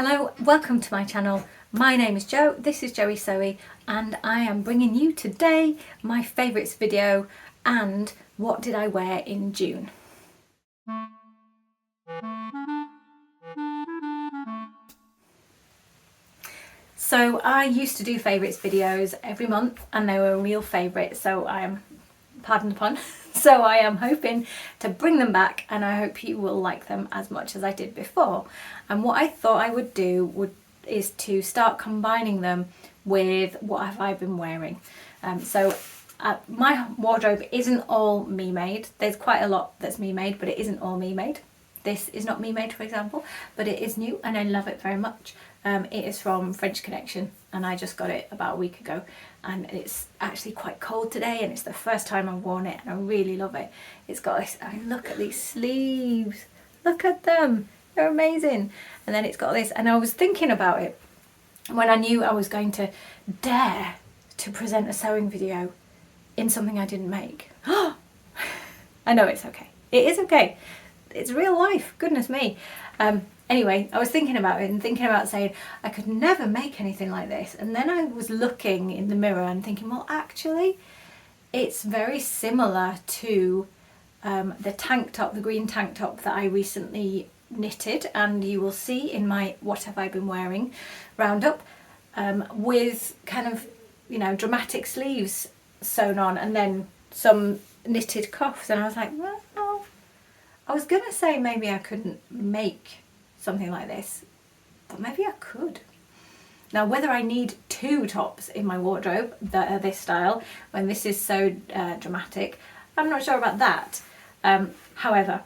Hello, welcome to my channel. My name is Jo, this is Joey Sewy, and I am bringing you today my favourites video and what did I wear in June. So I used to do favourites videos every month and they were a real favourite, so I am, pardon the pun, so I am hoping to bring them back and I hope you will like them as much as I did before. And what I thought I would do is to start combining them with what have I been wearing. My wardrobe isn't all me made. There's quite a lot that's me made, but it isn't all me made. This is not me made, for example, but it is new and I love it very much. It is from French Connection and I just got it about a week ago, and it's actually quite cold today and it's the first time I've worn it and I really love it. It's got this, I mean, look at these sleeves, look at them, they're amazing. And then it's got this, and I was thinking about it when I knew I was going to dare to present a sewing video in something I didn't make. I know it's okay, it is okay. It's real life, goodness me. Anyway, I was thinking about it and thinking about saying I could never make anything like this, and then I was looking in the mirror and thinking, well, actually it's very similar to the tank top, the green tank top that I recently knitted, and you will see in my What Have I Been Wearing roundup, with kind of, you know, dramatic sleeves sewn on and then some knitted cuffs. And I was like, well, I was gonna say maybe I couldn't make something like this, but maybe I could. Now, whether I need two tops in my wardrobe that are this style when this is so dramatic, I'm not sure about that. However,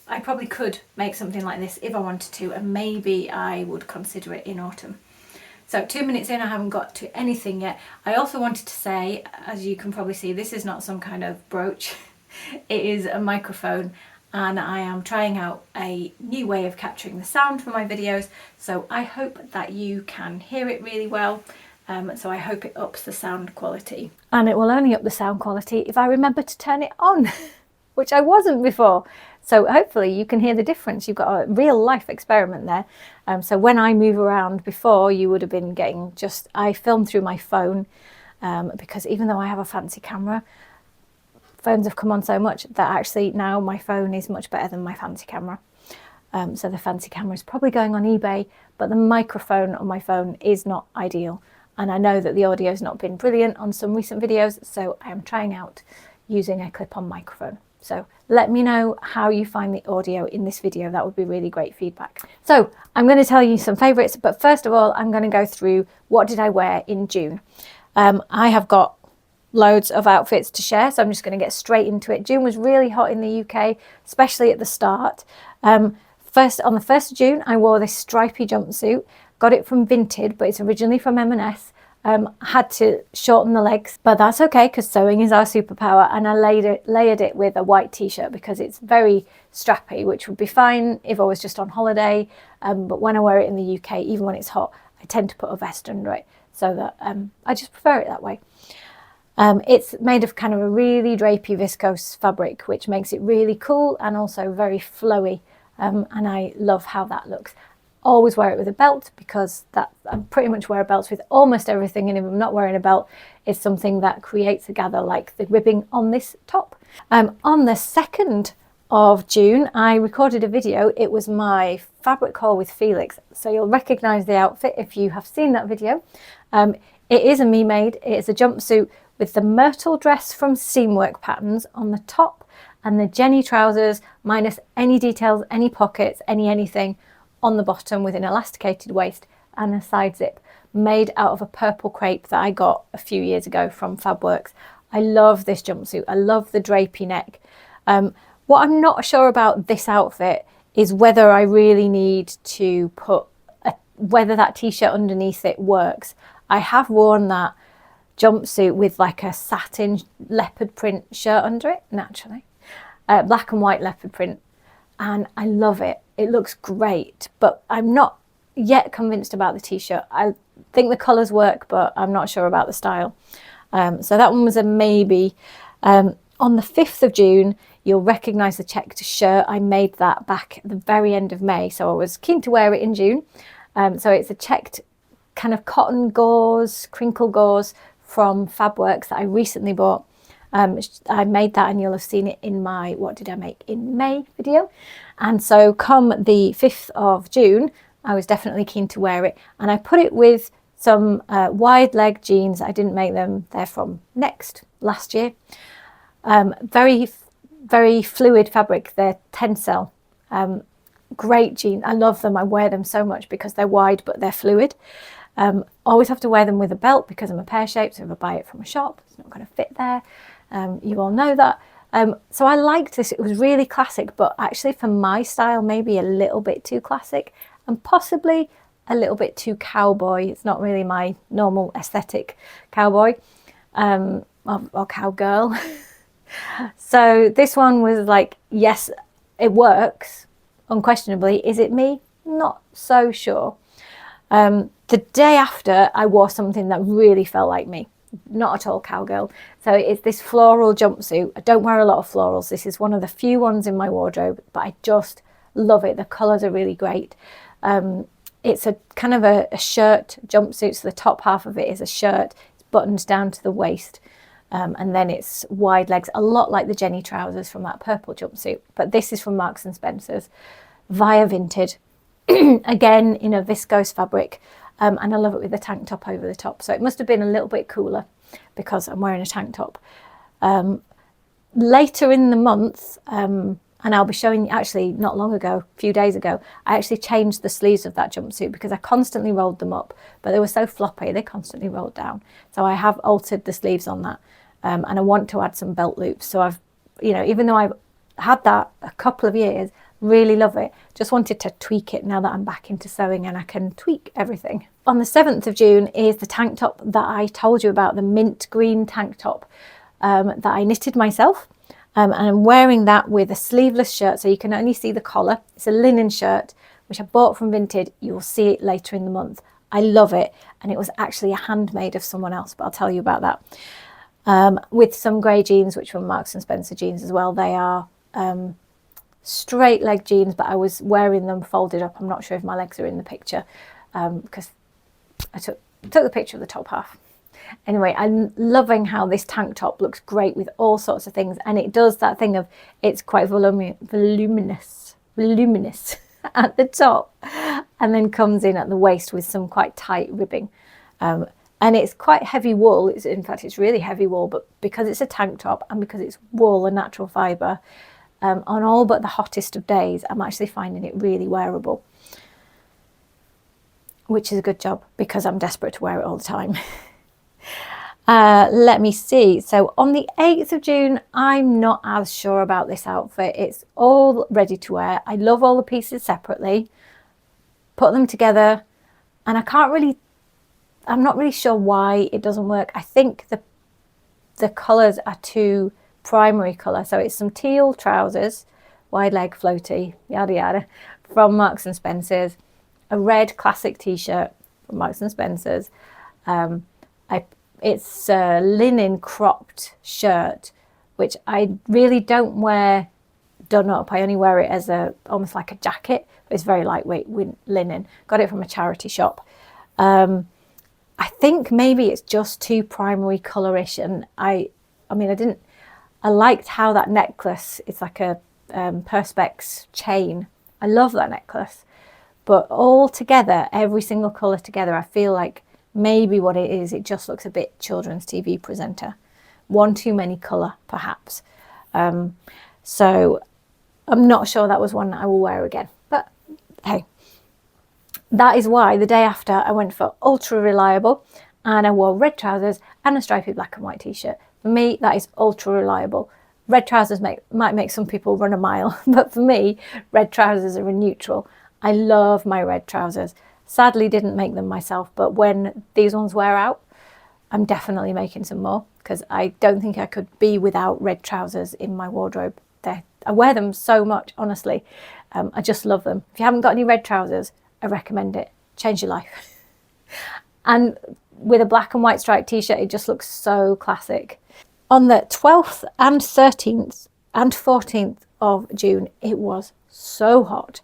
I probably could make something like this if I wanted to, and maybe I would consider it in autumn. So 2 minutes in, I haven't got to anything yet. I also wanted to say, as you can probably see, this is not some kind of brooch. It is a microphone, and I am trying out a new way of capturing the sound for my videos, so I hope that you can hear it really well. So I hope it ups the sound quality. And it will only up the sound quality if I remember to turn it on, which I wasn't before. So hopefully you can hear the difference. You've got a real life experiment there. So when I move around, before you would have been getting just, I filmed through my phone, because even though I have a fancy camera, phones have come on so much that actually now my phone is much better than my fancy camera. So the fancy camera is probably going on eBay, but the microphone on my phone is not ideal. And I know that the audio has not been brilliant on some recent videos, so I am trying out using a clip-on microphone. So let me know how you find the audio in this video. That would be really great feedback. So I'm going to tell you some favourites, but first of all, I'm going to go through what did I wear in June. I have got loads of outfits to share, so I'm just going to get straight into it. June was really hot in the UK, especially at the start. On the 1st of June, I wore this stripy jumpsuit. Got it from Vinted, but it's originally from M&S. Had to shorten the legs, but that's okay because sewing is our superpower, and I layered it with a white t-shirt because it's very strappy, which would be fine if I was just on holiday, but when I wear it in the UK, even when it's hot, I tend to put a vest under it, so that I just prefer it that way. It's made of kind of a really drapey viscose fabric, which makes it really cool and also very flowy, and I love how that looks. Always wear it with a belt because I pretty much wear belts with almost everything, and if I'm not wearing a belt, it's something that creates a gather like the ribbing on this top. On the 2nd of June, I recorded a video. It was my fabric haul with Felix, so you'll recognise the outfit if you have seen that video. It is a me made. It is a jumpsuit with the myrtle dress from Seamwork Patterns on the top and the Jenny trousers minus any details, any pockets, anything on the bottom, with an elasticated waist and a side zip, made out of a purple crepe that I got a few years ago from Fabworks. I love this jumpsuit. I love the drapey neck. What I'm not sure about this outfit is whether I really need to put whether that t-shirt underneath it works. I have worn that jumpsuit with like a satin leopard print shirt under it, naturally, black and white leopard print, and I love it. It looks great, but I'm not yet convinced about the t-shirt. I think the colours work, but I'm not sure about the style. So that one was a maybe. On the 5th of June, you'll recognise the checked shirt. I made that back at the very end of May, so I was keen to wear it in June. So it's a checked kind of cotton gauze, crinkle gauze from Fabworks that I recently bought. I made that, and you'll have seen it in my what did I make in May video. And so come the 5th of June, I was definitely keen to wear it, and I put it with some wide leg jeans. I didn't make them, they're from Next last year. Very, very fluid fabric, they're Tencel. Great jeans, I love them, I wear them so much because they're wide but they're fluid. Always have to wear them with a belt because I'm a pear shape, so if I buy it from a shop, it's not going to fit there. You all know that. So I liked this. It was really classic, but actually for my style, maybe a little bit too classic and possibly a little bit too cowboy. It's not really my normal aesthetic cowboy or cowgirl. So this one was like, yes, it works, unquestionably. Is it me? Not so sure. The day after, I wore something that really felt like me. Not at all cowgirl. So it's this floral jumpsuit. I don't wear a lot of florals. This is one of the few ones in my wardrobe, but I just love it. The colours are really great. It's a kind of a shirt jumpsuit. So the top half of it is a shirt. It's buttoned down to the waist. And then it's wide legs, a lot like the Jenny trousers from that purple jumpsuit. But this is from Marks and Spencer's via Vinted. Again, in a viscose fabric. And I love it with the tank top over the top. So it must have been a little bit cooler because I'm wearing a tank top. Later in the month, and I'll be showing you, actually not long ago, a few days ago, I actually changed the sleeves of that jumpsuit because I constantly rolled them up, but they were so floppy, they constantly rolled down. So I have altered the sleeves on that, and I want to add some belt loops. So I've, even though I've had that a couple of years, really love it. Just wanted to tweak it now that I'm back into sewing and I can tweak everything. On the 7th of June is the tank top that I told you about, the mint green tank top that I knitted myself. And I'm wearing that with a sleeveless shirt, so you can only see the collar. It's a linen shirt, which I bought from Vinted. You will see it later in the month. I love it. And it was actually a handmade of someone else, but I'll tell you about that. With some grey jeans, which were Marks and Spencer jeans as well. They are straight leg jeans, but I was wearing them folded up. I'm not sure if my legs are in the picture because I took the picture of the top half. Anyway, I'm loving how this tank top looks great with all sorts of things, and it does that thing of it's quite voluminous at the top and then comes in at the waist with some quite tight ribbing. And it's quite heavy wool. In fact, it's really heavy wool, but because it's a tank top and because it's wool, a natural fibre, on all but the hottest of days, I'm actually finding it really wearable, which is a good job because I'm desperate to wear it all the time. Let me see. So on the 8th of June, I'm not as sure about this outfit. It's all ready to wear. I love all the pieces separately, put them together, and I'm not really sure why it doesn't work. I think the colours are too primary colour. So it's some teal trousers, wide leg floaty, yada yada, from Marks and Spencer's, a red classic t-shirt from Marks and Spencer's. It's a linen cropped shirt, which I really don't wear done up. I only wear it as almost like a jacket. It's very lightweight linen. Got it from a charity shop. I think maybe it's just too primary colourish, and I liked how that necklace, it's like a perspex chain. I love that necklace, but all together, every single colour together, I feel like maybe what it is, it just looks a bit children's TV presenter. One too many colour, perhaps. So I'm not sure that was one I will wear again. But hey, that is why the day after I went for ultra reliable and I wore red trousers and a stripy black and white t-shirt. For me, that is ultra reliable. Red trousers might make some people run a mile, but for me, red trousers are a neutral. I love my red trousers. Sadly, didn't make them myself, but when these ones wear out, I'm definitely making some more because I don't think I could be without red trousers in my wardrobe. I wear them so much, honestly. I just love them. If you haven't got any red trousers, I recommend it. Change your life. And with a black and white striped t-shirt, it just looks so classic. On the 12th and 13th and 14th of June, it was so hot.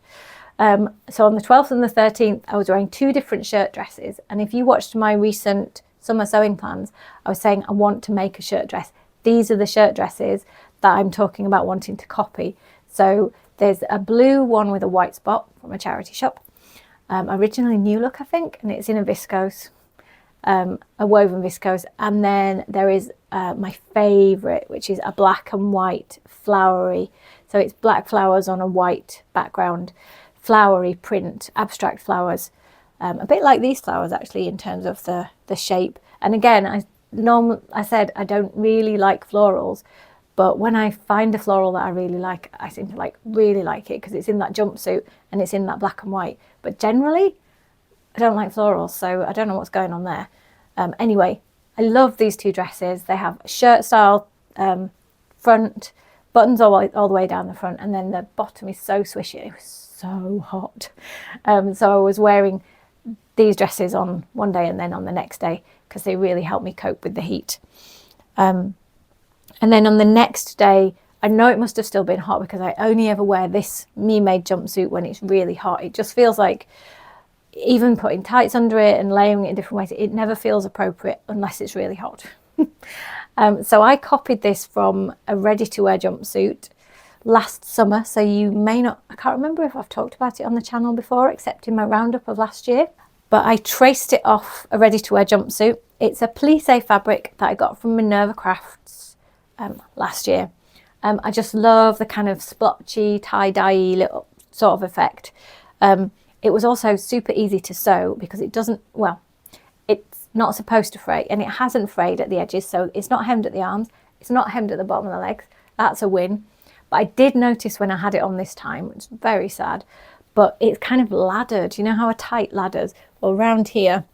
So on the 12th and the 13th, I was wearing 2 different shirt dresses. And if you watched my recent summer sewing plans, I was saying I want to make a shirt dress. These are the shirt dresses that I'm talking about wanting to copy. So there's a blue one with a white spot from a charity shop. Originally New Look, I think, and it's in a viscose, a woven viscose. And then there is my favourite, which is a black and white flowery. So it's black flowers on a white background, flowery print, abstract flowers. A bit like these flowers actually in terms of the shape. And again, I said I don't really like florals, but when I find a floral that I really like, I seem to really like it because it's in that jumpsuit and it's in that black and white. But generally, I don't like florals, so I don't know what's going on there. Anyway, I love these 2 dresses. They have a shirt style front, buttons all the way down the front, and then the bottom is so swishy. It was so hot. So I was wearing these dresses on one day and then on the next day because they really helped me cope with the heat. And then on the next day, I know it must have still been hot because I only ever wear this me-made jumpsuit when it's really hot. It just feels like even putting tights under it and layering it in different ways, it never feels appropriate unless it's really hot. So I copied this from a ready-to-wear jumpsuit last summer. So you may not, I can't remember if I've talked about it on the channel before, except in my roundup of last year. But I traced it off a ready-to-wear jumpsuit. It's a plissé fabric that I got from Minerva Crafts last year. I just love the kind of splotchy, tie-dye little sort of effect. It was also super easy to sew because it doesn't, well, it's not supposed to fray, and it hasn't frayed at the edges, so it's not hemmed at the arms, it's not hemmed at the bottom of the legs. That's a win. But I did notice when I had it on this time, it's very sad, but it's kind of laddered. You know how a tight ladders? Well, around here,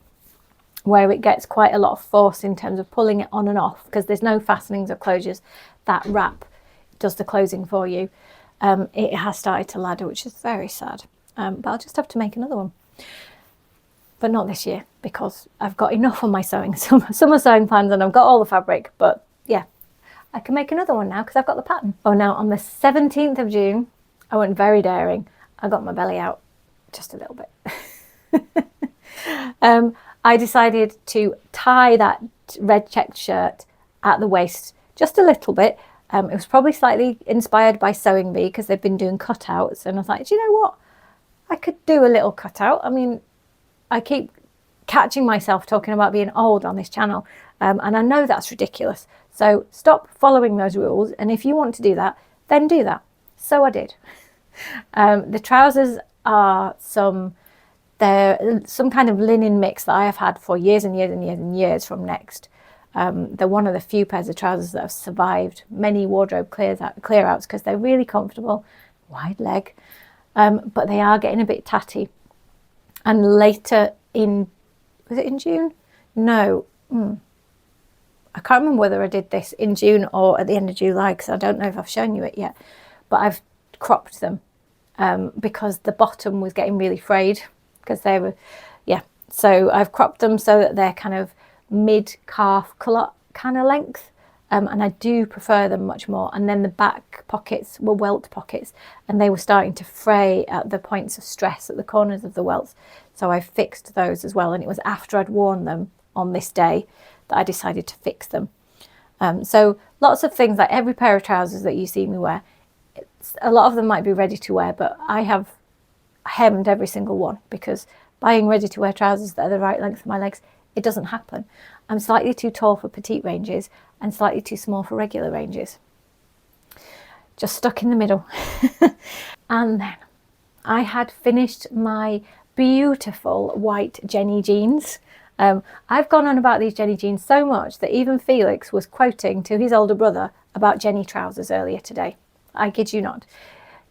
where it gets quite a lot of force in terms of pulling it on and off, because there's no fastenings or closures, that wrap does the closing for you. It has started to ladder, which is very sad. But I'll just have to make another one. But not this year, because I've got enough on my summer sewing plans and I've got all the fabric. But yeah, I can make another one now because I've got the pattern. Oh, now on the 17th of June, I went very daring. I got my belly out just a little bit. I decided to tie that red checked shirt at the waist just a little bit. It was probably slightly inspired by Sewing Bee because they've been doing cutouts, and I was like, do you know what? I could do a little cutout. I mean, I keep catching myself talking about being old on this channel, and I know that's ridiculous. So stop following those rules, and if you want to do that, then do that. So I did. The trousers are they're some kind of linen mix that I have had for years and years and years and years from Next. They're one of the few pairs of trousers that have survived many wardrobe clear outs because they're really comfortable, wide leg, but they are getting a bit tatty. And later was it in June? No, I can't remember whether I did this in June or at the end of July because I don't know if I've shown you it yet, but I've cropped them because the bottom was getting really frayed because they were, yeah. So I've cropped them so that they're kind of mid-calf kind of length, and I do prefer them much more. And then the back pockets were welt pockets, and they were starting to fray at the points of stress at the corners of the welts. So I fixed those as well, and it was after I'd worn them on this day that I decided to fix them. So lots of things, like every pair of trousers that you see me wear, a lot of them might be ready to wear, but I have hemmed every single one because buying ready to wear trousers that are the right length for my legs, it doesn't happen. I'm slightly too tall for petite ranges and slightly too small for regular ranges. Just stuck in the middle. And then I had finished my beautiful white Jenny jeans. I've gone on about these Jenny jeans so much that even Felix was quoting to his older brother about Jenny trousers earlier today. I kid you not.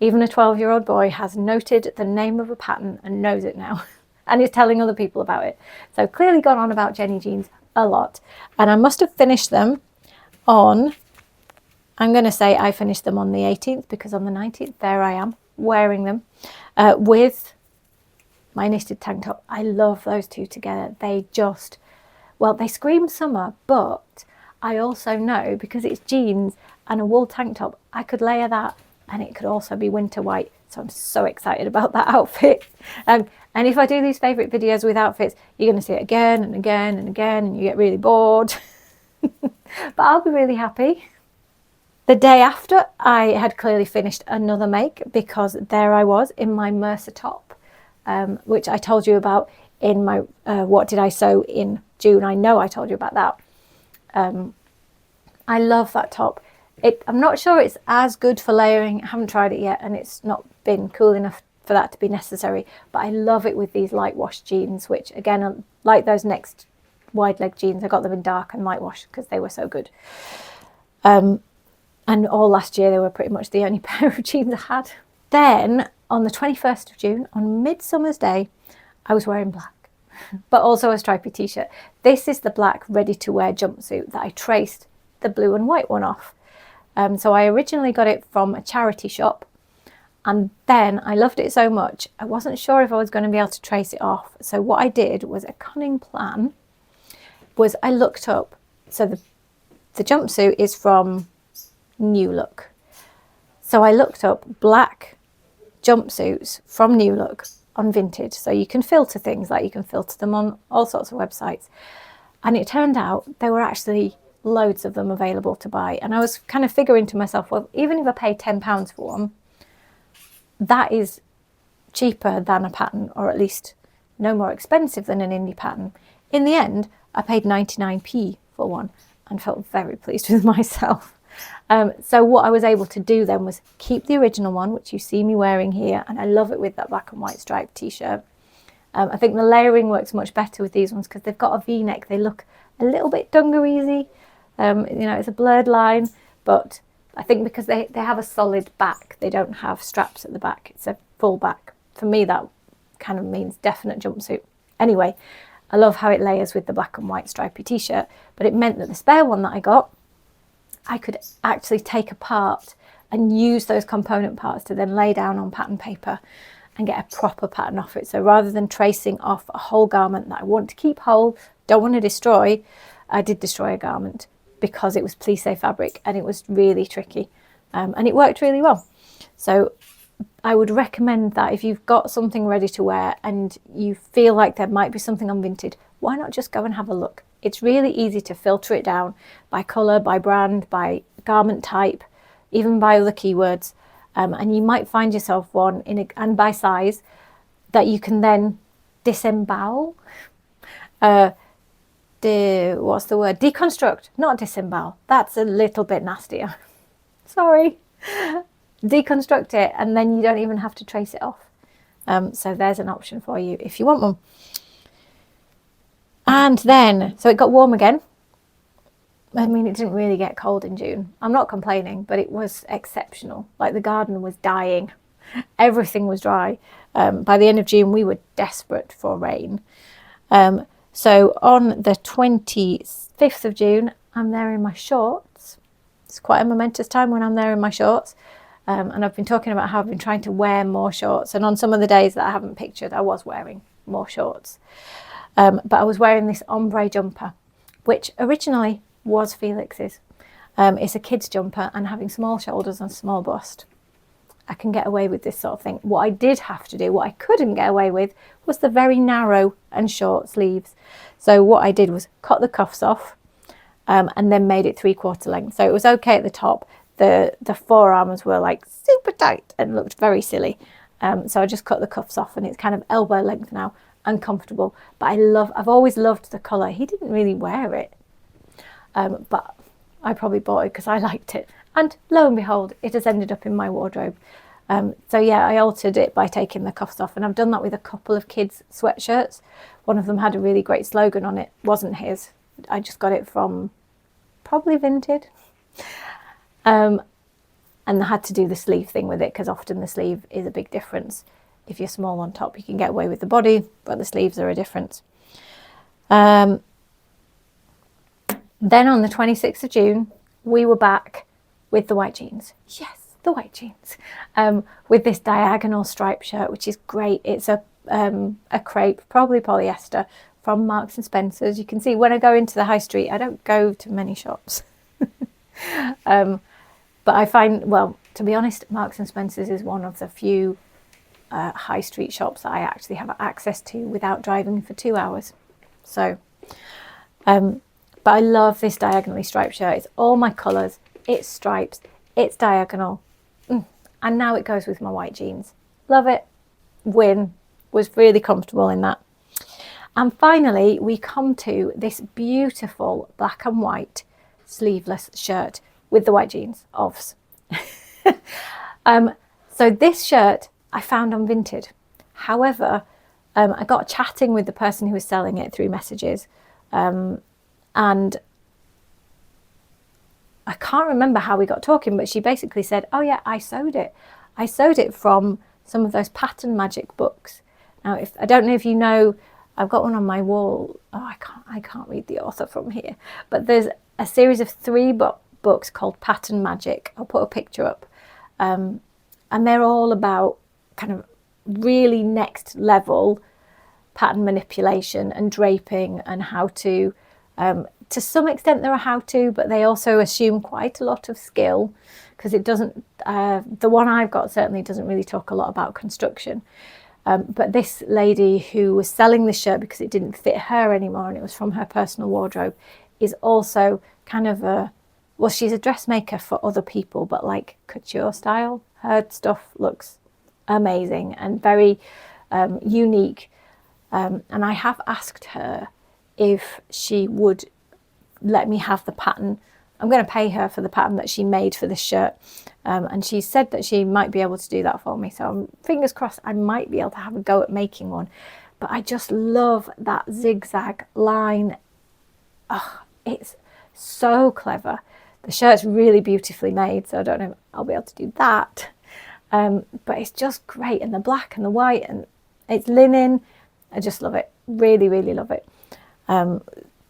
Even a 12-year-old boy has noted the name of a pattern and knows it now and is telling other people about it. So clearly gone on about Jenny jeans a lot. And I must have finished them on, I'm going to say I finished them on the 18th because on the 19th, there I am wearing them with my knitted tank top. I love those two together. They just, well, they scream summer, but I also know because it's jeans and a wool tank top, I could layer that and it could also be winter white. So I'm so excited about that outfit. And if I do these favourite videos with outfits, you're going to see it again and again and again, and you get really bored. But I'll be really happy. The day after, I had clearly finished another make, because there I was in my Mercer top, which I told you about in my What Did I Sew in June. I know I told you about that. I love that top. I'm not sure it's as good for layering. I haven't tried it yet, and it's not been cool enough for that to be necessary. But I love it with these light wash jeans, which again are like those next wide leg jeans. I got them in dark and light wash because they were so good. And all last year, they were pretty much the only pair of jeans I had. Then, on the 21st of June, on Midsummer's Day, I was wearing black, but also a stripy t-shirt. This is the black ready-to-wear jumpsuit that I traced the blue and white one off. So I originally got it from a charity shop, and then I loved it so much, I wasn't sure if I was going to be able to trace it off. So what I did was a cunning plan, was I looked up, so the jumpsuit is from New Look. So I looked up black jumpsuits from New Look on Vinted. So you can filter things, like you can filter them on all sorts of websites. And it turned out there were actually loads of them available to buy. And I was kind of figuring to myself, well, even if I pay £10 for one, that is cheaper than a pattern, or at least no more expensive than an indie pattern. In the end, I paid 99p for one and felt very pleased with myself. So what I was able to do then was keep the original one, which you see me wearing here, and I love it with that black and white striped t-shirt. I think the layering works much better with these ones because they've got a V-neck. They look a little bit dungareesy. It's a blurred line, but I think because they have a solid back, they don't have straps at the back. It's a full back. For me, that kind of means definite jumpsuit. Anyway, I love how it layers with the black and white stripy t-shirt, but it meant that the spare one that I got, I could actually take apart and use those component parts to then lay down on pattern paper and get a proper pattern off it. So rather than tracing off a whole garment that I want to keep whole, don't want to destroy, I did destroy a garment because it was plissé fabric and it was really tricky, and it worked really well. So I would recommend that if you've got something ready to wear and you feel like there might be something on Vinted, why not just go and have a look? It's really easy to filter it down by colour, by brand, by garment type, even by other keywords. And you might find yourself one, and by size, that you can then disembowel. What's the word? Deconstruct, not disembowel. That's a little bit nastier. Sorry. Deconstruct it, and then you don't even have to trace it off. So there's an option for you if you want one. And then, so it got warm again. I mean, it didn't really get cold in June. I'm not complaining, but it was exceptional. Like, the garden was dying. Everything was dry. By the end of June, we were desperate for rain. So on the 25th of June, I'm there in my shorts. It's quite a momentous time when I'm there in my shorts. And I've been talking about how I've been trying to wear more shorts. And on some of the days that I haven't pictured, I was wearing more shorts. But I was wearing this ombre jumper, which originally was Felix's. It's a kid's jumper, and having small shoulders and small bust, I can get away with this sort of thing. What I did have to do, what I couldn't get away with, was the very narrow and short sleeves. So what I did was cut the cuffs off, and then made it 3/4 length. So it was okay at the top. The forearms were like super tight and looked very silly. So I just cut the cuffs off, and it's kind of elbow length now and comfortable. But I've always loved the colour. He didn't really wear it, but I probably bought it because I liked it. And lo and behold, it has ended up in my wardrobe. So yeah, I altered it by taking the cuffs off, and I've done that with a couple of kids' sweatshirts. One of them had a really great slogan on it. Wasn't his. I just got it from probably Vinted. And I had to do the sleeve thing with it because often the sleeve is a big difference. If you're small on top, you can get away with the body, but the sleeves are a difference. Then on the 26th of June, we were back with the white jeans. Yes, the white jeans. With this diagonal stripe shirt, which is great. It's a crepe, probably polyester, from Marks and Spencer's. You can see when I go into the high street, I don't go to many shops. But I find, well, to be honest, Marks and Spencer's is one of the few high street shops that I actually have access to without driving for 2 hours. So, but I love this diagonally striped shirt. It's all my colours, it's stripes, it's diagonal. And now it goes with my white jeans. Love it. Win. Was really comfortable in that. And finally, we come to this beautiful black and white sleeveless shirt with the white jeans, OVS. So this shirt I found on Vinted. However, I got chatting with the person who was selling it through messages, and I can't remember how we got talking, but she basically said, oh yeah, I sewed it. I sewed it from some of those Pattern Magic books. Now, I don't know if you know, I've got one on my wall. Oh, I can't read the author from here, but there's a series of 3 books called Pattern Magic. I'll put a picture up. And they're all about kind of really next level pattern manipulation and draping, and how to some extent they're a how-to, but they also assume quite a lot of skill, because it doesn't, the one I've got certainly doesn't really talk a lot about construction. But this lady who was selling this shirt because it didn't fit her anymore and it was from her personal wardrobe, is also kind of well, she's a dressmaker for other people, but like couture style. Her stuff looks amazing and very unique. And I have asked her if she would let me have the pattern. I'm going to pay her for the pattern that she made for this shirt. And she said that she might be able to do that for me. So fingers crossed I might be able to have a go at making one. But I just love that zigzag line. Oh, it's so clever. The shirt's really beautifully made, so I don't know if I'll be able to do that. But it's just great. And the black and the white, and it's linen. I just love it. Really, really love it.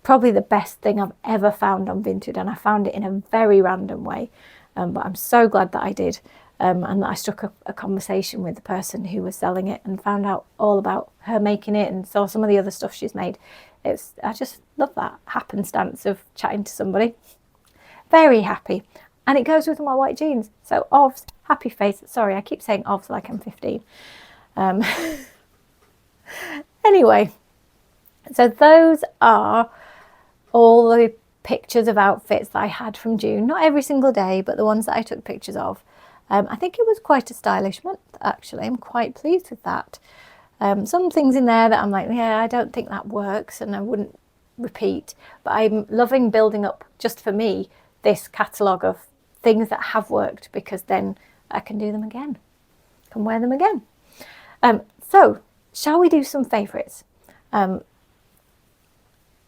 Probably the best thing I've ever found on Vinted, and I found it in a very random way. But I'm so glad that I did, and that I struck a conversation with the person who was selling it and found out all about her making it and saw some of the other stuff she's made. I just love that happenstance of chatting to somebody. Very happy. And it goes with my white jeans. So OVS, happy face. Sorry, I keep saying OVS like I'm 15. Anyway, so those are all the pictures of outfits that I had from June. Not every single day, but the ones that I took pictures of. I think it was quite a stylish month, actually. I'm quite pleased with that. Some things in there that I'm like, yeah, I don't think that works and I wouldn't repeat. But I'm loving building up, just for me, this catalogue of things that have worked, because then I can do them again. Can wear them again. So, shall we do some favourites? And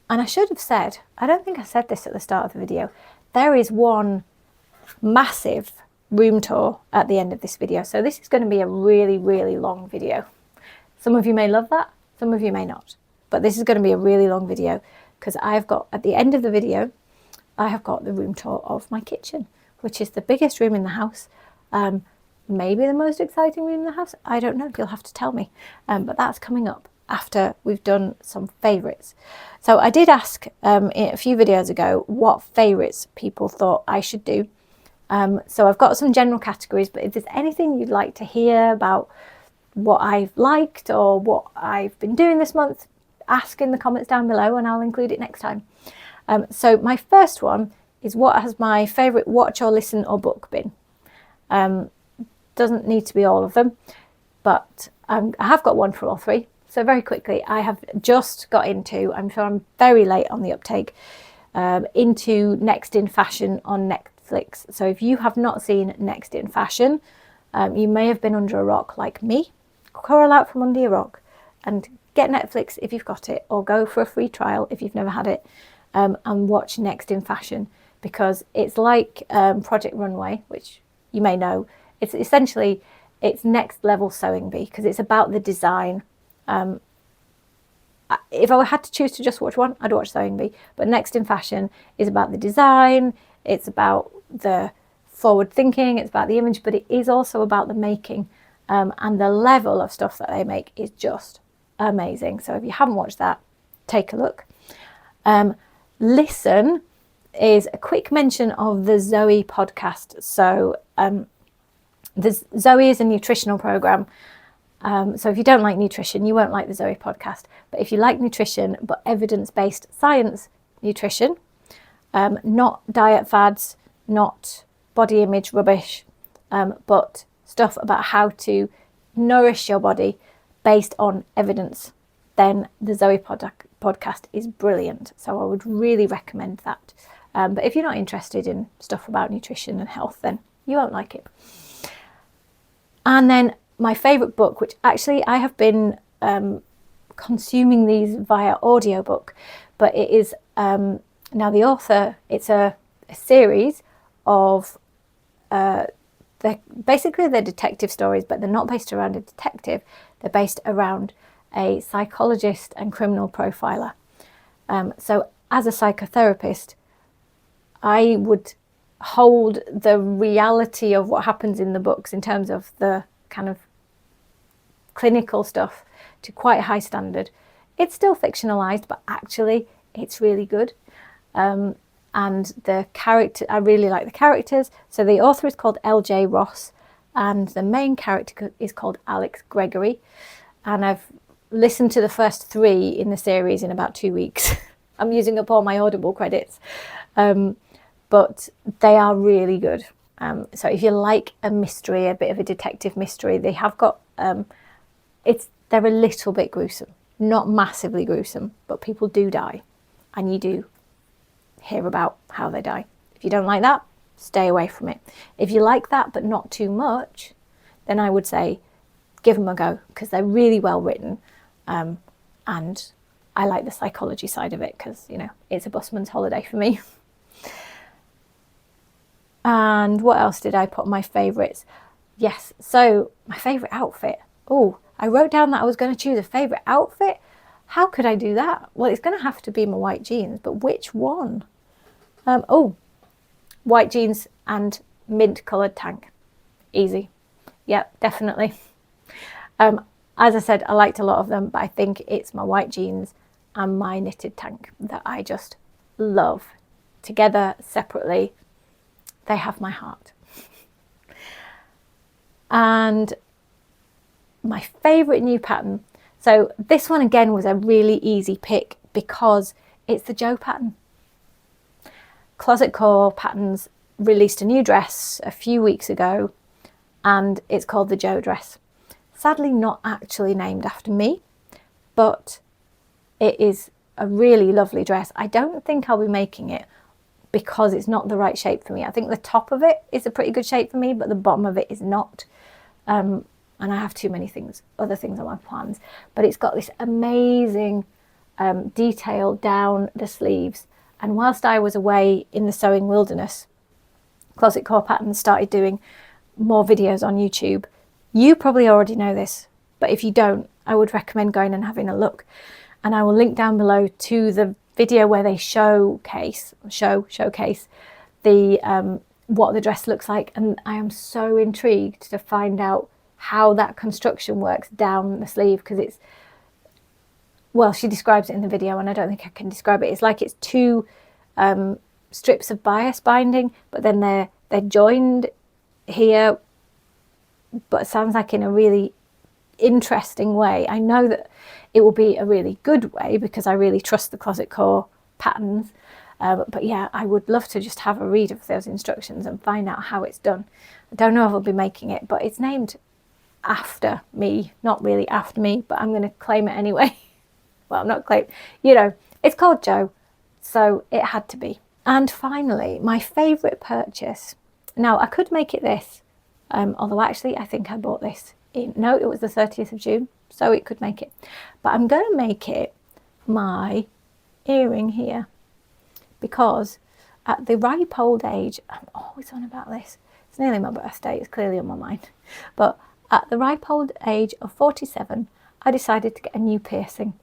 I should have said, I don't think I said this at the start of the video, there is one massive room tour at the end of this video. So this is going to be a really, really long video. Some of you may love that, some of you may not. But this is going to be a really long video, because I've got, at the end of the video, I have got the room tour of my kitchen, which is the biggest room in the house. Maybe the most exciting room in the house. I don't know, you'll have to tell me. But that's coming up after we've done some favourites. So I did ask a few videos ago what favourites people thought I should do. So I've got some general categories, but if there's anything you'd like to hear about what I've liked or what I've been doing this month, ask in the comments down below and I'll include it next time. So my first one is, what has my favourite watch or listen or book been? Doesn't need to be all of them, but I have got one for all three. So very quickly, I have just got into, I'm sure I'm very late on the uptake, into Next in Fashion on Netflix. So if you have not seen Next in Fashion, you may have been under a rock like me. Crawl out from under your rock and get Netflix if you've got it, or go for a free trial if you've never had it, and watch Next in Fashion, because it's like Project Runway, which you may know. It's essentially, it's next level sewing bee, because it's about the design. If I had to choose to just watch one, I'd watch Sewing Bee. But Next in Fashion is about the design, it's about the forward thinking, it's about the image, but it is also about the making. And the level of stuff that they make is just amazing. So if you haven't watched that, take a look. Listen, is a quick mention of the Zoe podcast. So Zoe is a nutritional program. So if you don't like nutrition, you won't like the Zoe podcast. But if you like nutrition, but evidence-based science nutrition, not diet fads, not body image rubbish, but stuff about how to nourish your body based on evidence, then the Zoe podcast is brilliant. So I would really recommend that. But if you're not interested in stuff about nutrition and health, then you won't like it. And then my favourite book, which actually I have been consuming these via audiobook, but it is now the author, it's a series of basically they're detective stories, but they're not based around a detective. They're based around a psychologist and criminal profiler. So as a psychotherapist, I would hold the reality of what happens in the books in terms of the kind of clinical stuff to quite a high standard. It's still fictionalized, but actually it's really good. And the character, I really like the characters. So the author is called L.J. Ross, and the main character is called Alex Gregory. And I've listened to the first 3 in the series in about 2 weeks. I'm using up all my Audible credits. But they are really good. So if you like a mystery, a bit of a detective mystery, they have got, they're a little bit gruesome, not massively gruesome, but people do die, and you do hear about how they die. If you don't like that, stay away from it. If you like that, but not too much, then I would say give them a go, because they're really well written. And I like the psychology side of it, because, you know, it's a busman's holiday for me. And what else did I put my favourites? Yes, so my favourite outfit. Oh, I wrote down that I was going to choose a favourite outfit. How could I do that? Well, it's going to have to be my white jeans, but which one? White jeans and mint coloured tank. Easy. Yep, definitely. As I said, I liked a lot of them, but I think it's my white jeans and my knitted tank that I just love. Together, separately, they have my heart. And my favourite new pattern. So this one again was a really easy pick because it's the Joe pattern. Closet Core Patterns released a new dress a few weeks ago, and it's called the Joe dress. Sadly not actually named after me, but it is a really lovely dress. I don't think I'll be making it because it's not the right shape for me. I think the top of it is a pretty good shape for me, but the bottom of it is not. And I have too many other things on my plans. But it's got this amazing detail down the sleeves. And whilst I was away in the sewing wilderness, Closet Core Patterns started doing more videos on YouTube. You probably already know this, but if you don't, I would recommend going and having a look. And I will link down below to the video where they showcase the what the dress looks like, and I am so intrigued to find out how that construction works down the sleeve, because it's, well, she describes it in the video and I don't think I can describe it. It's like it's 2 strips of bias binding, but then they're joined here, but it sounds like in a really interesting way. I know that it will be a really good way because I really trust the Closet Core Patterns. But yeah, I would love to just have a read of those instructions and find out how it's done. I don't know if I'll be making it, but it's named after me, not really after me, but I'm going to claim it anyway. Well, not claim, you know, it's called Joe, so it had to be. And finally, my favourite purchase. Now, I could make it this, although actually I think I bought this it was the 30th of June, so it could make it. But I'm going to make it my earring here, because at the ripe old age, I'm always on about this, it's nearly my birthday, it's clearly on my mind, but at the ripe old age of 47, I decided to get a new piercing.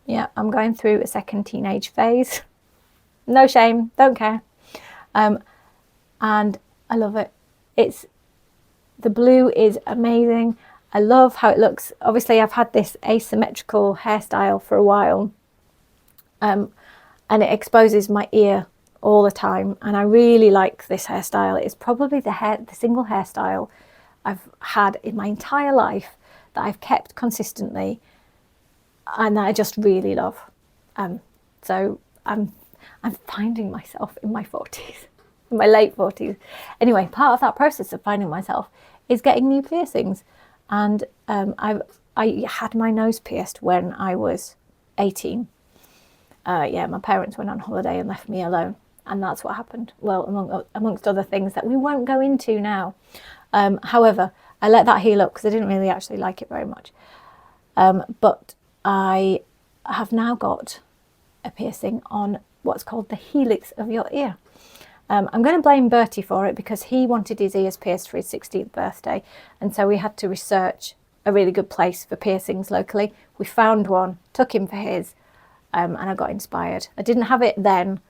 Yeah, I'm going through a second teenage phase. No shame, don't care. And I love it. The blue is amazing. I love how it looks. Obviously, I've had this asymmetrical hairstyle for a while, and it exposes my ear all the time, and I really like this hairstyle. It's probably the single hairstyle I've had in my entire life that I've kept consistently and that I just really love. So I'm finding myself in my 40s, in my late 40s. Anyway, part of that process of finding myself is getting new piercings, and I had my nose pierced when I was 18. Yeah, my parents went on holiday and left me alone, and that's what happened. Well, amongst other things that we won't go into now. However, I let that heal up because I didn't really actually like it very much. But I have now got a piercing on what's called the helix of your ear. I'm going to blame Bertie for it because he wanted his ears pierced for his 16th birthday, and so we had to research a really good place for piercings locally. We found one, took him for his, and I got inspired. I didn't have it then,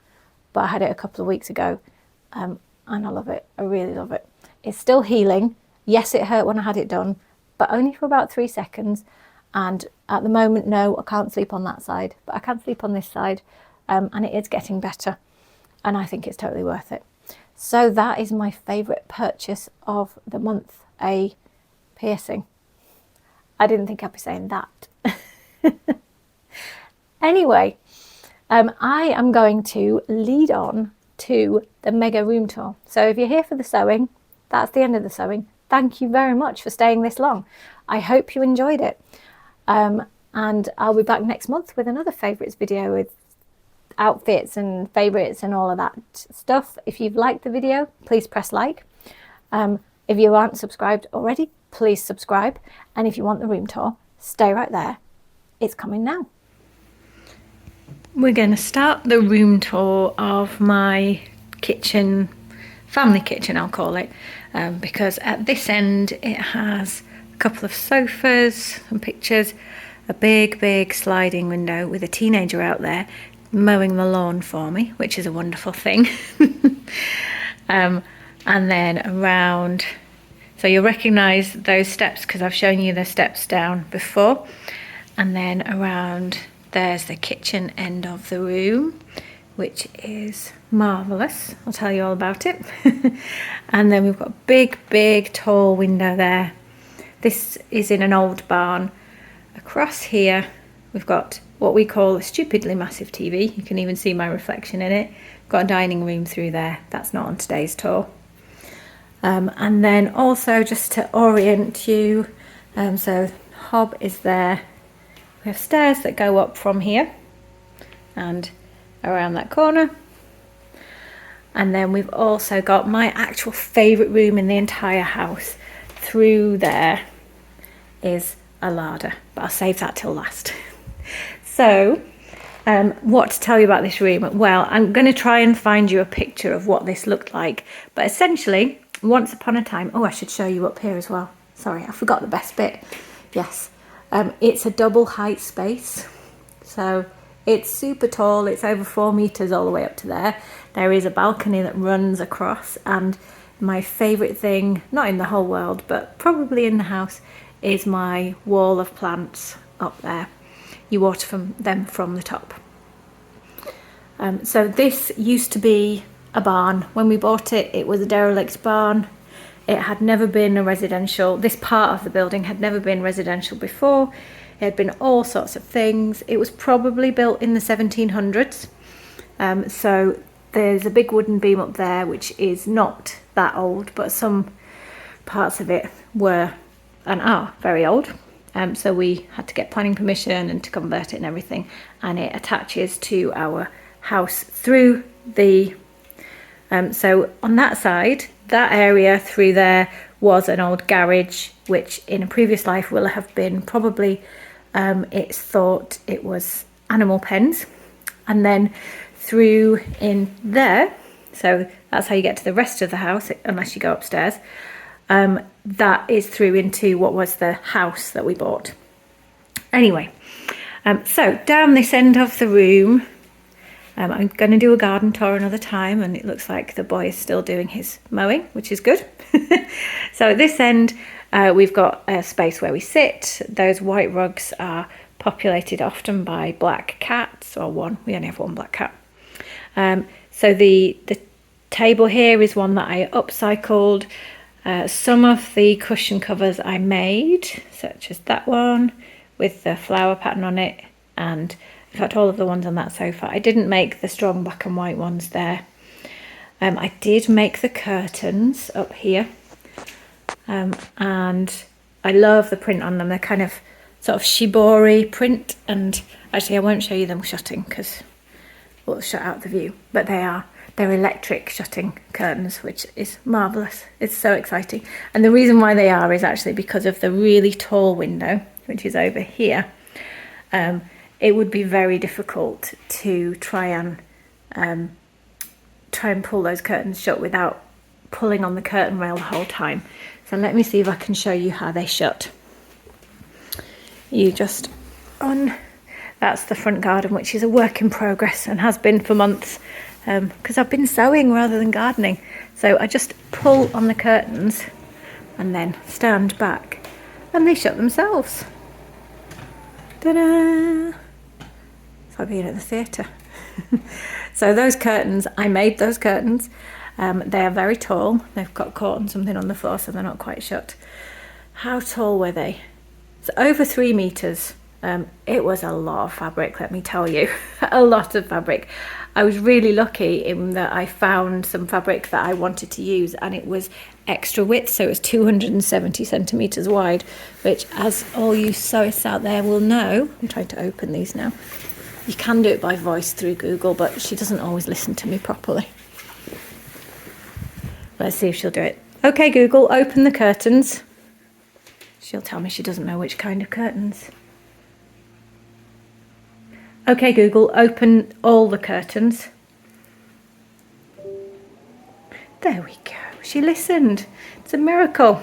but I had it a couple of weeks ago, and I love it. I really love it. It's still healing. Yes, it hurt when I had it done, but only for about 3 seconds. And at the moment, no, I can't sleep on that side, but I can sleep on this side, and it is getting better, and I think it's totally worth it. So that is my favourite purchase of the month, a piercing. I didn't think I'd be saying that. Anyway, I am going to lead on to the mega room tour. So if you're here for the sewing, that's the end of the sewing. Thank you very much for staying this long. I hope you enjoyed it. And I'll be back next month with another favourites video with outfits and favourites and all of that stuff. If you've liked the video, please press like. If you aren't subscribed already, please subscribe. And if you want the room tour, stay right there. It's coming now. We're going to start the room tour of my kitchen, family kitchen I'll call it, because at this end it has a couple of sofas and pictures, a big sliding window with a teenager out there mowing the lawn for me, which is a wonderful thing. And then around, so you'll recognise those steps because I've shown you the steps down before, and then around there's the kitchen end of the room, which is marvellous. I'll tell you all about it. And then we've got a big tall window there. This is in an old barn. Across here we've got what we call a stupidly massive TV. You can even see my reflection in it. Got a dining room through there. That's not on today's tour. And then also just to orient you, so hob is there. We have stairs that go up from here and around that corner. And then we've also got my actual favourite room in the entire house. Through there is a larder, but I'll save that till last. So, what to tell you about this room? Well, I'm going to try and find you a picture of what this looked like. But essentially, once upon a time, oh, I should show you up here as well. Sorry, I forgot the best bit. Yes. It's a double height space, so it's super tall. It's over 4 meters all the way up to there. There is a balcony that runs across, and my favourite thing, not in the whole world, but probably in the house, is my wall of plants up there. You water them from the top. So this used to be a barn. When we bought it, it was a derelict barn. It had never been a residential, this part of the building had never been residential before. It had been all sorts of things. It was probably built in the 1700s. So there's a big wooden beam up there, which is not that old, but some parts of it were and are very old. So we had to get planning permission and to convert it and everything. And it attaches to our house through the, so on that side, that area through there was an old garage, which in a previous life will have been probably, it's thought it was animal pens. And then through in there, so that's how you get to the rest of the house, unless you go upstairs. That is through into what was the house that we bought. Anyway, so down this end of the room, I'm going to do a garden tour another time, and it looks like the boy is still doing his mowing, which is good. So at this end, we've got a space where we sit. Those white rugs are populated often by black cats, or one. We only have one black cat. So the table here is one that I upcycled. Some of the cushion covers I made, such as that one with the flower pattern on it, and in fact all of the ones on that sofa. I didn't make the strong black and white ones there. I did make the curtains up here, and I love the print on them. They're kind of sort of shibori print, and actually I won't show you them shutting because we'll shut out the view, but they're electric shutting curtains, which is marvellous. It's so exciting. And the reason why they are is actually because of the really tall window, which is over here. It would be very difficult to try and pull those curtains shut without pulling on the curtain rail the whole time. So let me see if I can show you how they shut. You just that's the front garden, which is a work in progress and has been for months, because I've been sewing rather than gardening. So I just pull on the curtains and then stand back and they shut themselves. Ta-da! It's like being at the theatre. So those curtains, I made those curtains. They are very tall. They've got caught on something on the floor, so they're not quite shut. How tall were they? It's over 3 meters. It was a lot of fabric, let me tell you. A lot of fabric. I was really lucky in that I found some fabric that I wanted to use, and it was extra width, so it was 270 centimeters wide, which, as all you sewists out there will know, I'm trying to open these now. You can do it by voice through Google, but she doesn't always listen to me properly. Let's see if she'll do it. Okay, Google, open the curtains. She'll tell me she doesn't know which kind of curtains. Okay, Google, open all the curtains. There we go. She listened. It's a miracle.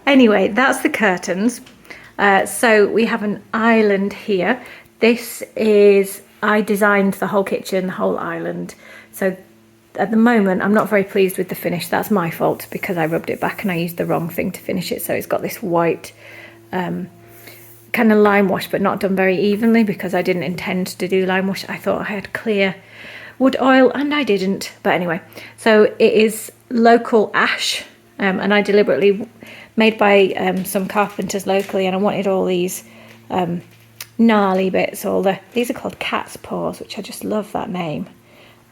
Anyway, that's the curtains. So we have an island here. This is, I designed the whole kitchen, the whole island. So at the moment, I'm not very pleased with the finish. That's my fault because I rubbed it back and I used the wrong thing to finish it. So it's got this white kind of lime wash, but not done very evenly because I didn't intend to do lime wash. I thought I had clear wood oil and I didn't. But anyway, so it is local ash, and I deliberately made by some carpenters locally, and I wanted all these gnarly bits. These are called cat's paws, which I just love that name,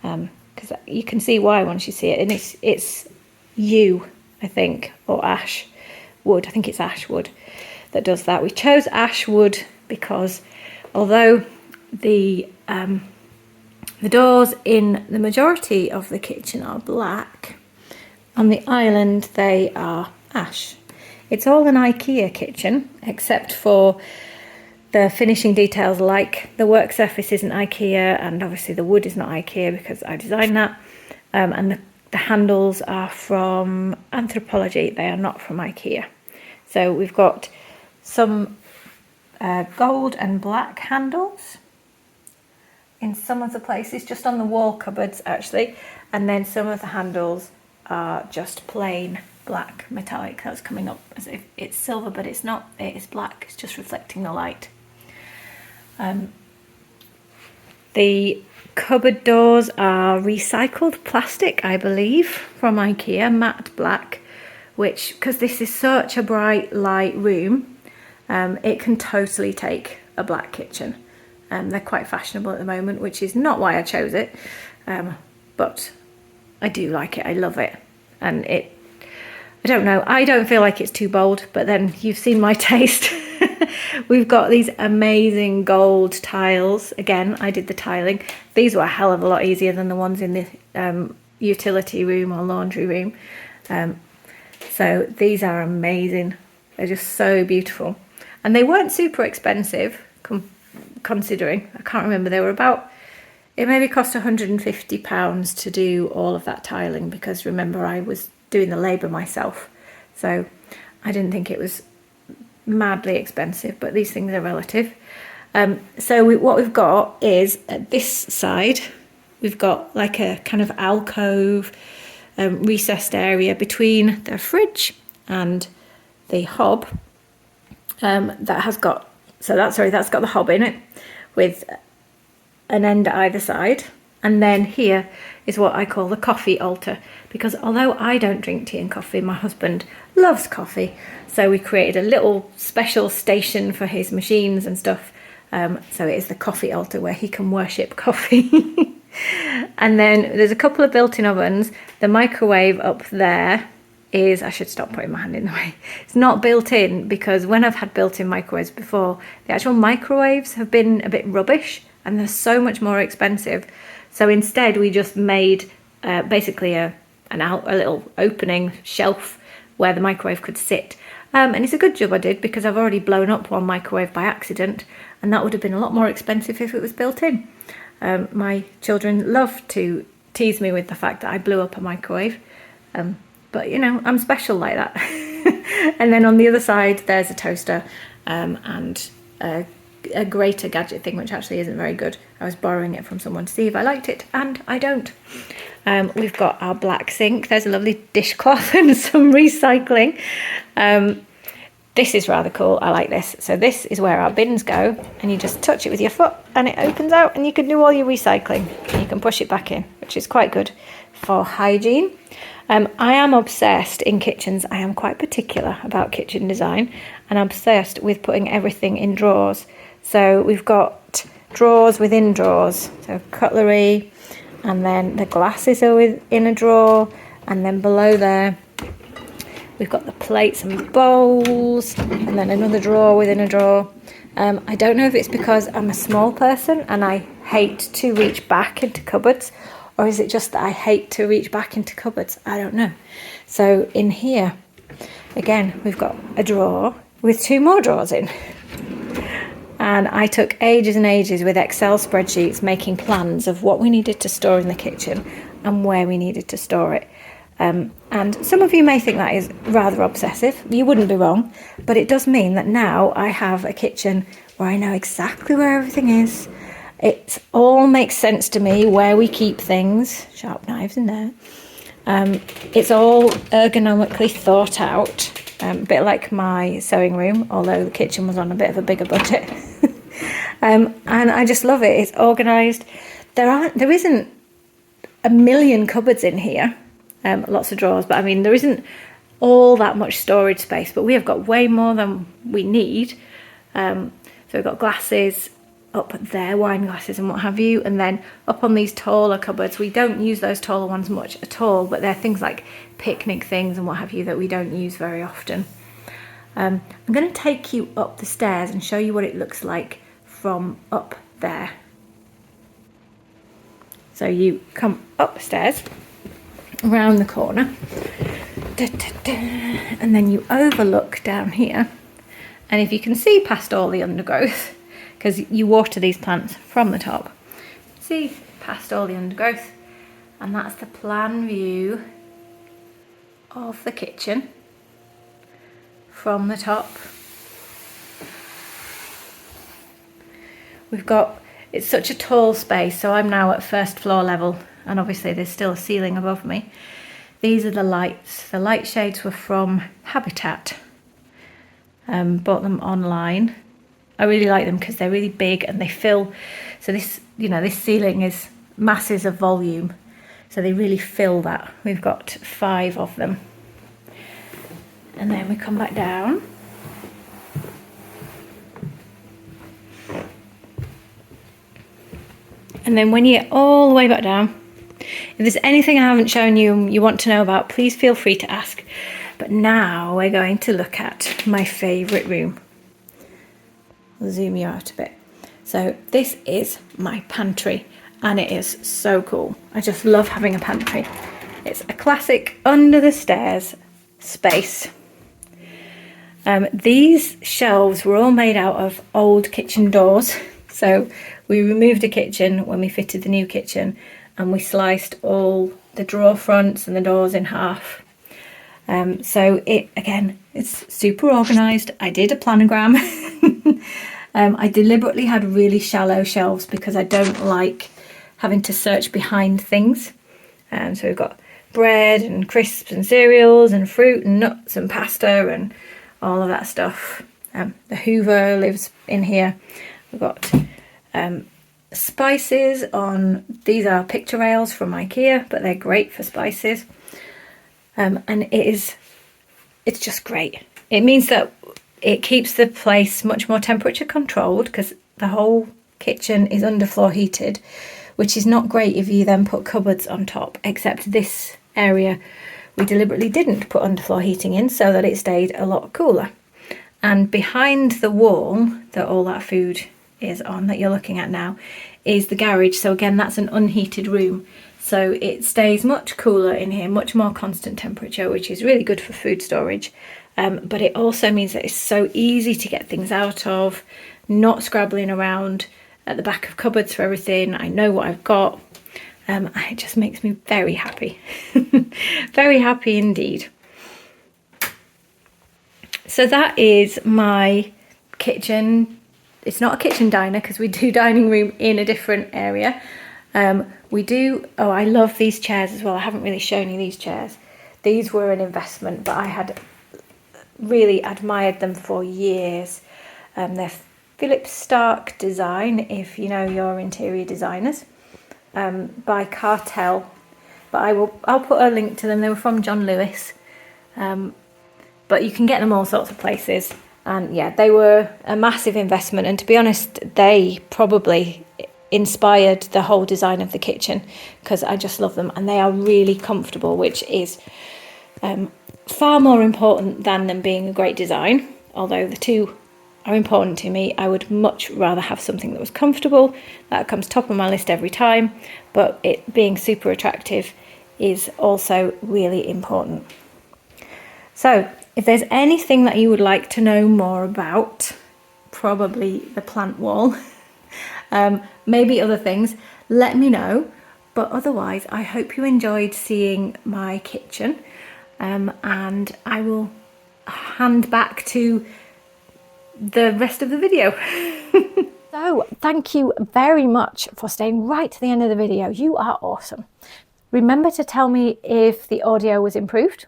because you can see why once you see it. And it's yew, I think, or ash wood. I think it's ash wood that does that. We chose ash wood because although the doors in the majority of the kitchen are black, on the island they are ash. It's all an IKEA kitchen, except for the finishing details, like the work surface isn't IKEA, and obviously the wood is not IKEA because I designed that. And the handles are from Anthropology. They are not from IKEA. So we've got some gold and black handles in some of the places, just on the wall cupboards actually, and then some of the handles are just plain black metallic. That's coming up as if it's silver, but it's not. It is black. It's just reflecting the light. The cupboard doors are recycled plastic, I believe, from IKEA, matte black, which, because this is such a bright light room, it can totally take a black kitchen. They're quite fashionable at the moment, which is not why I chose it, but I do like it. I love it. And I don't know, I don't feel like it's too bold, but then you've seen my taste. We've got these amazing gold tiles. Again, I did the tiling. These were a hell of a lot easier than the ones in the utility room or laundry room. So these are amazing. They're just so beautiful. And they weren't super expensive, considering. I can't remember. They were about, it maybe cost £150 to do all of that tiling, because remember I was doing the labour myself. So I didn't think it was madly expensive, but these things are relative. So what we've got is, at this side, we've got like a kind of alcove, recessed area between the fridge and the hob, that's got the hob in it with an end at either side. And then here is what I call the coffee altar, because although I don't drink tea and coffee, my husband loves coffee. So we created a little special station for his machines and stuff. So it is the coffee altar where he can worship coffee. And then there's a couple of built-in ovens. The microwave up there is, I should stop putting my hand in the way. It's not built in because when I've had built-in microwaves before, the actual microwaves have been a bit rubbish and they're so much more expensive. So instead we just made basically a little opening shelf where the microwave could sit. And it's a good job I did, because I've already blown up one microwave by accident, and that would have been a lot more expensive if it was built in. My children love to tease me with the fact that I blew up a microwave. But you know, I'm special like that. And then on the other side, there's a toaster and a grater gadget thing, which actually isn't very good. I was borrowing it from someone to see if I liked it, and I don't. We've got our black sink. There's a lovely dishcloth and some recycling. This is rather cool. I like this. So this is where our bins go, and you just touch it with your foot and it opens out, and you can do all your recycling and you can push it back in, which is quite good for hygiene. I am obsessed in kitchens. I am quite particular about kitchen design, and I'm obsessed with putting everything in drawers. So we've got drawers within drawers. So cutlery, and then the glasses are in a drawer, and then below there we've got the plates and bowls, and then another drawer within a drawer. I don't know if it's because I'm a small person and I hate to reach back into cupboards, or is it just that I hate to reach back into cupboards? I don't know. So in here, again, we've got a drawer with 2 more drawers in. And I took ages and ages with Excel spreadsheets making plans of what we needed to store in the kitchen and where we needed to store it. And some of you may think that is rather obsessive. You wouldn't be wrong, but it does mean that now I have a kitchen where I know exactly where everything is. It all makes sense to me where we keep things. Sharp knives in there. It's all ergonomically thought out, a bit like my sewing room, although the kitchen was on a bit of a bigger budget. And I just love it. It's organised. There isn't a million cupboards in here. Lots of drawers, but I mean, there isn't all that much storage space, but we have got way more than we need. So we've got glasses up there, wine glasses and what have you, and then up on these taller cupboards, we don't use those taller ones much at all, but they're things like picnic things and what have you that we don't use very often. I'm going to take you up the stairs and show you what it looks like from up there. So you come upstairs, around the corner, and then you overlook down here, and if you can see past all the undergrowth, because you water these plants from the top, see past all the undergrowth, and that's the plan view of the kitchen from the top. It's such a tall space, so I'm now at 1st floor level, and obviously there's still a ceiling above me. These are the lights. The light shades were from Habitat. Bought them online. I really like them because they're really big and they fill. So this ceiling is masses of volume, so they really fill that. We've got 5 of them. And then we come back down. And then when you get all the way back down, if there's anything I haven't shown you and you want to know about, please feel free to ask. But now we're going to look at my favourite room. I'll zoom you out a bit. So this is my pantry, and it is so cool. I just love having a pantry. It's a classic under the stairs space. These shelves were all made out of old kitchen doors. So we removed a kitchen when we fitted the new kitchen, and we sliced all the drawer fronts and the doors in half. So it's super organised. I did a planogram. I deliberately had really shallow shelves because I don't like having to search behind things. So we've got bread and crisps and cereals and fruit and nuts and pasta and all of that stuff. The Hoover lives in here. We've got spices on, these are picture rails from IKEA, but they're great for spices. And it's just great. It means that it keeps the place much more temperature controlled because the whole kitchen is underfloor heated, which is not great if you then put cupboards on top, except this area we deliberately didn't put underfloor heating in so that it stayed a lot cooler. And behind the wall that all that food is on, that you're looking at now, is the garage. So again, that's an unheated room. So it stays much cooler in here, much more constant temperature, which is really good for food storage. But it also means that it's so easy to get things out of, not scrabbling around at the back of cupboards for everything. I know what I've got. It just makes me very happy. Very happy indeed. So that is my kitchen. It's not a kitchen diner because we do dining room in a different area. We do, oh, I love these chairs as well. I haven't really shown you these chairs. These were an investment, but I had really admired them for years. They're Philip Stark design, if you know your interior designers, by Cartel. But I'll put a link to them. They were from John Lewis. But you can get them all sorts of places. And yeah, they were a massive investment. And to be honest, they probably inspired the whole design of the kitchen because I just love them. And they are really comfortable, which is far more important than them being a great design. Although the two are important to me, I would much rather have something that was comfortable. That comes top of my list every time. But it being super attractive is also really important. So if there's anything that you would like to know more about, probably the plant wall, maybe other things, let me know. But otherwise, I hope you enjoyed seeing my kitchen, and I will hand back to the rest of the video. So thank you very much for staying right to the end of the video. You are awesome. Remember to tell me if the audio was improved.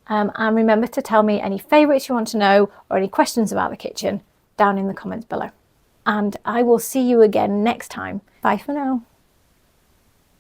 And remember to tell me any favourites you want to know or any questions about the kitchen down in the comments below. And I will see you again next time. Bye for now.